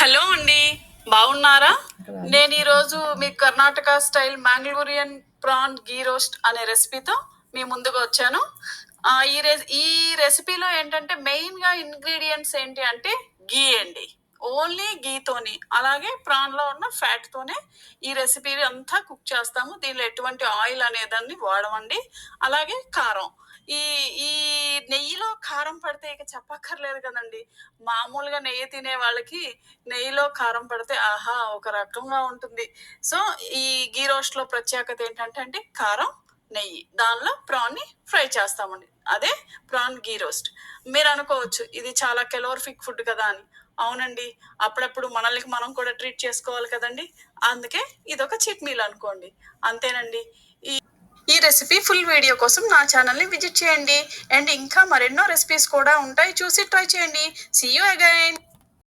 Hello అండి, బాగున్నారా? నేను ఈరోజు మీ కర్ణాటక స్టైల్ మ్యాంగ్లూరియన్ ప్రాన్ గీ రోస్ట్ అనే రెసిపీతో మీ ముందుకు వచ్చాను. ఈ రెసిపీలో ఏంటంటే మెయిన్గా ఇంగ్రీడియంట్స్ ఏంటి అంటే గీ అండి. ఓన్లీ గీతోని, అలాగే ప్రాన్లో ఉన్న ఫ్యాట్తోనే ఈ రెసిపీ అంతా కుక్ చేస్తాము. దీనిలో ఎటువంటి ఆయిల్ అనేదాన్ని వాడమండి. అలాగే కారం, ఈ ఈ నెయ్యిలో కారం పడితే ఇక చెప్పక్కర్లేదు కదండి. మామూలుగా నెయ్యి తినే వాళ్ళకి నెయ్యిలో కారం పడితే ఆహా ఒక రకంగా ఉంటుంది. సో ఈ గీ రోస్ట్ లో ప్రత్యేకత ఏంటంటే అండి కారం, నెయ్యి. దానిలో ప్రాన్ ని ఫ్రై చేస్తామండి. అదే ప్రాన్ గీ రోస్ట్. మీరు అనుకోవచ్చు ఇది చాలా కెలోరిఫిక్ ఫుడ్ కదా అని. అవునండి, అప్పుడప్పుడు మనల్ని మనం కూడా ట్రీట్ చేసుకోవాలి కదండి. అందుకే ఇదొక చీట్ మీల్ అనుకోండి. అంతేనండి. ఈ ఈ రెసిపీ ఫుల్ వీడియో కోసం నా ఛానల్ని విజిట్ చేయండి. అండ్ ఇంకా మరెన్నో రెసిపీస్ కూడా ఉంటాయి, చూసి ట్రై చేయండి. See you again.